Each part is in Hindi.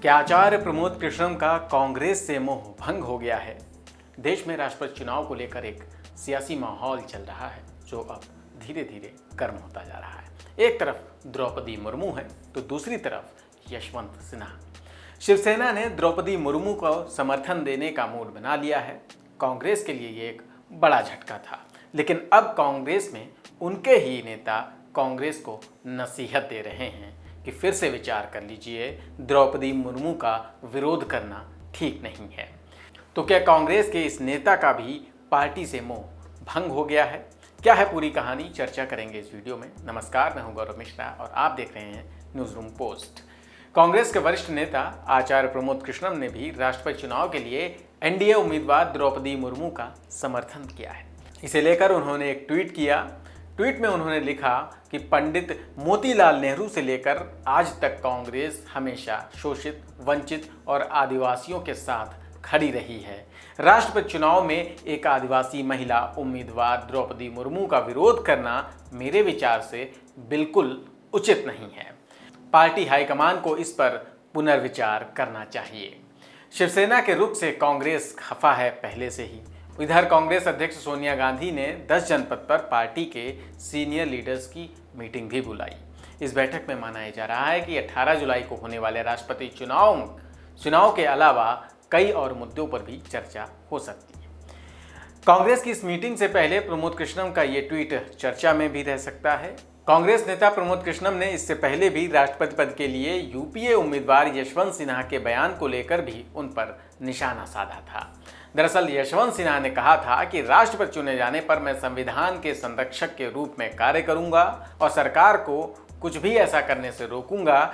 क्या आचार्य प्रमोद कृष्णम का कांग्रेस से मोह भंग हो गया है? देश में राष्ट्रपति चुनाव को लेकर एक सियासी माहौल चल रहा है जो अब धीरे धीरे गर्म होता जा रहा है। एक तरफ द्रौपदी मुर्मू है तो दूसरी तरफ यशवंत सिन्हा। शिवसेना ने द्रौपदी मुर्मू को समर्थन देने का मूड बना लिया है। कांग्रेस के लिए ये एक बड़ा झटका था, लेकिन अब कांग्रेस में उनके ही नेता कांग्रेस को नसीहत दे रहे हैं कि फिर से विचार कर लीजिए, द्रौपदी मुर्मू का विरोध करना ठीक नहीं है। तो क्या कांग्रेस के इस नेता का भी पार्टी से मोह भंग हो गया है? क्या है पूरी कहानी, चर्चा करेंगे इस वीडियो में। नमस्कार, मैं हूं गौरव मिश्रा और आप देख रहे हैं न्यूज रूम पोस्ट। कांग्रेस के वरिष्ठ नेता आचार्य प्रमोद कृष्णम ने भी राष्ट्रपति चुनाव के लिए एनडीए उम्मीदवार द्रौपदी मुर्मू का समर्थन किया है। इसे लेकर उन्होंने एक ट्वीट किया। ट्वीट में उन्होंने लिखा कि पंडित मोतीलाल नेहरू से लेकर आज तक कांग्रेस हमेशा शोषित, वंचित और आदिवासियों के साथ खड़ी रही है। राष्ट्रपति चुनाव में एक आदिवासी महिला उम्मीदवार द्रौपदी मुर्मू का विरोध करना मेरे विचार से बिल्कुल उचित नहीं है। पार्टी हाईकमान को इस पर पुनर्विचार करना चाहिए। शिवसेना के रुख से कांग्रेस खफा है पहले से ही। इधर कांग्रेस अध्यक्ष सोनिया गांधी ने 10 जनपद पर पार्टी के सीनियर लीडर्स की मीटिंग भी बुलाई। इस बैठक में माना जा रहा है कि 18 जुलाई को होने वाले राष्ट्रपति चुनाव के अलावा कई और मुद्दों पर भी चर्चा हो सकती है। कांग्रेस की इस मीटिंग से पहले प्रमोद कृष्णम का ये ट्वीट चर्चा में भी रह सकता है। कांग्रेस नेता प्रमोद कृष्णम ने इससे पहले भी राष्ट्रपति पद के लिए यूपीए उम्मीदवार यशवंत सिन्हा के बयान को लेकर भी उन पर निशाना साधा था। दरअसल यशवंत सिन्हा ने कहा था कि राष्ट्रपति चुने जाने पर मैं संविधान के संरक्षक के रूप में कार्य करूंगा और सरकार को कुछ भी ऐसा करने से रोकूंगा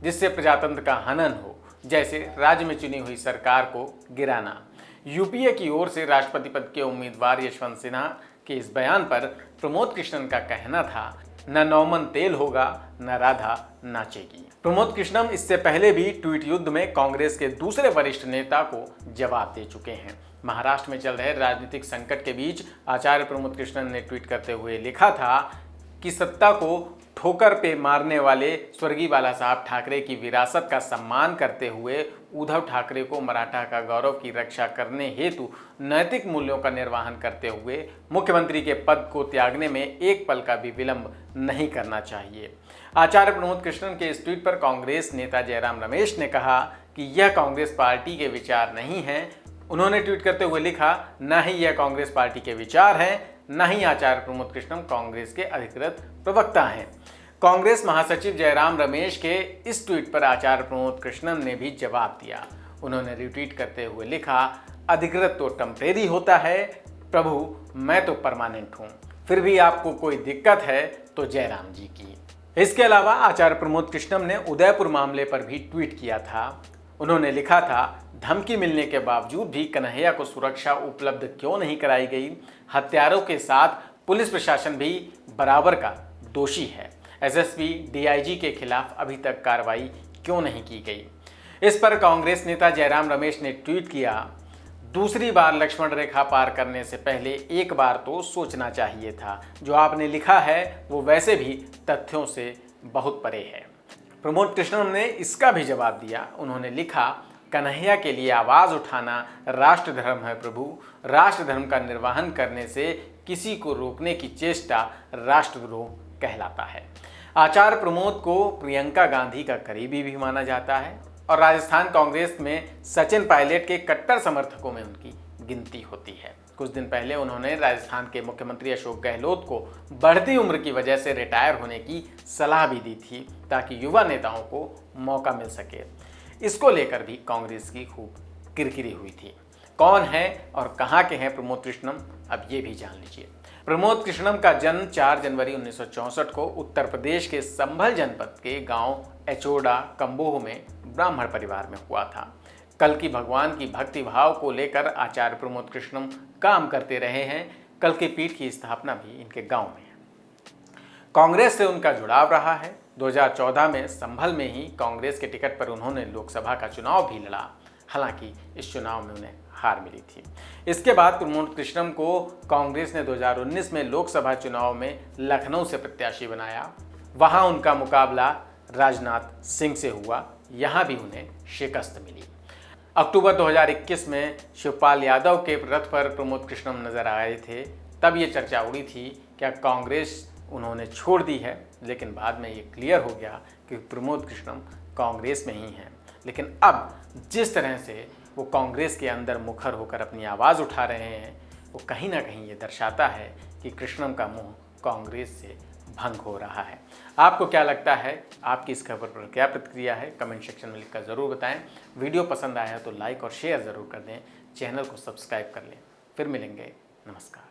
जिससे प्रजातंत्र का हनन हो, जैसे राज्य में चुनी हुई सरकार को गिराना। यूपीए की ओर से राष्ट्रपति पद के उम्मीदवार यशवंत सिन्हा के इस बयान पर प्रमोद कृष्णम का कहना था, न नौमन तेल होगा न राधा नाचेगी। प्रमोद कृष्णम इससे पहले भी ट्वीट युद्ध में कांग्रेस के दूसरे वरिष्ठ नेता को जवाब दे चुके हैं। महाराष्ट्र में चल रहे राजनीतिक संकट के बीच आचार्य प्रमोद कृष्णम ने ट्वीट करते हुए लिखा था कि सत्ता को ठोकर पे मारने वाले स्वर्गीय बाला साहब ठाकरे की विरासत का सम्मान करते हुए उद्धव ठाकरे को मराठा का गौरव की रक्षा करने हेतु नैतिक मूल्यों का निर्वहन करते हुए मुख्यमंत्री के पद को त्यागने में एक पल का भी विलंब नहीं करना चाहिए। आचार्य प्रमोद कृष्णन के इस ट्वीट पर कांग्रेस नेता जयराम रमेश ने कहा कि यह कांग्रेस पार्टी के विचार नहीं है। उन्होंने ट्वीट करते हुए लिखा, न ही यह कांग्रेस पार्टी के विचार हैं, न ही आचार्य प्रमोद कृष्णम कांग्रेस के अधिकृत प्रवक्ता हैं। कांग्रेस महासचिव जयराम रमेश के इस ट्वीट पर आचार्य प्रमोद कृष्णम ने भी जवाब दिया। उन्होंने रिट्वीट करते हुए लिखा, अधिकृत तो टेम्परेरी होता है प्रभु, मैं तो परमानेंट हूँ। फिर भी आपको कोई दिक्कत है तो जयराम जी की। इसके अलावा आचार्य प्रमोद कृष्णम ने उदयपुर मामले पर भी ट्वीट किया था। उन्होंने लिखा था, धमकी मिलने के बावजूद भी कन्हैया को सुरक्षा उपलब्ध क्यों नहीं कराई गई? हत्यारों के साथ पुलिस प्रशासन भी बराबर का दोषी है। एसएसपी डीआईजी के खिलाफ अभी तक कार्रवाई क्यों नहीं की गई? इस पर कांग्रेस नेता जयराम रमेश ने ट्वीट किया, दूसरी बार लक्ष्मण रेखा पार करने से पहले एक बार तो सोचना चाहिए था। जो आपने लिखा है वो वैसे भी तथ्यों से बहुत परे है। प्रमोद कृष्णम ने इसका भी जवाब दिया। उन्होंने लिखा, कन्हैया के लिए आवाज़ उठाना राष्ट्र धर्म है प्रभु। राष्ट्र धर्म का निर्वहन करने से किसी को रोकने की चेष्टा राष्ट्रद्रोह कहलाता है। आचार्य प्रमोद को प्रियंका गांधी का करीबी भी माना जाता है और राजस्थान कांग्रेस में सचिन पायलट के कट्टर समर्थकों में उनकी गिनती होती है। कुछ दिन पहले उन्होंने राजस्थान के मुख्यमंत्री अशोक गहलोत को बढ़ती उम्र की वजह से रिटायर होने की सलाह भी दी थी ताकि युवा नेताओं को मौका मिल सके। इसको लेकर भी कांग्रेस की खूब किरकिरी हुई थी। कौन है और कहां के हैं प्रमोद कृष्णम, अब ये भी जान लीजिए। प्रमोद कृष्णम का जन्म 4 जनवरी 1964 को उत्तर प्रदेश के संभल जनपद के गांव एचोड़ा कंबोह में ब्राह्मण परिवार में हुआ था। कल की भगवान की भक्ति भाव को लेकर आचार्य प्रमोद कृष्णम काम करते रहे हैं। कल की पीठ की स्थापना भी इनके गांव में है। कांग्रेस से उनका जुड़ाव रहा है। 2014 में संभल में ही कांग्रेस के टिकट पर उन्होंने लोकसभा का चुनाव भी लड़ा। हालांकि इस चुनाव में उन्हें हार मिली थी। इसके बाद प्रमोद कृष्णम को कांग्रेस ने 2019 में लोकसभा चुनाव में लखनऊ से प्रत्याशी बनाया। वहां उनका मुकाबला राजनाथ सिंह से हुआ, यहाँ भी उन्हें शिकस्त मिली। अक्टूबर 2021 में शिवपाल यादव के रथ पर प्रमोद कृष्णम नजर आए थे। तब ये चर्चा उड़ी थी क्या कांग्रेस उन्होंने छोड़ दी है, लेकिन बाद में ये क्लियर हो गया कि प्रमोद कृष्णम कांग्रेस में ही हैं। लेकिन अब जिस तरह से वो कांग्रेस के अंदर मुखर होकर अपनी आवाज़ उठा रहे हैं, वो कहीं ना कहीं ये दर्शाता है कि कृष्णम का मुंह कांग्रेस से भंग हो रहा है। आपको क्या लगता है? आपकी इस खबर पर क्या प्रतिक्रिया है? कमेंट सेक्शन में लिखकर ज़रूर बताएं। वीडियो पसंद आया तो लाइक और शेयर ज़रूर कर दें। चैनल को सब्सक्राइब कर लें। फिर मिलेंगे। नमस्कार।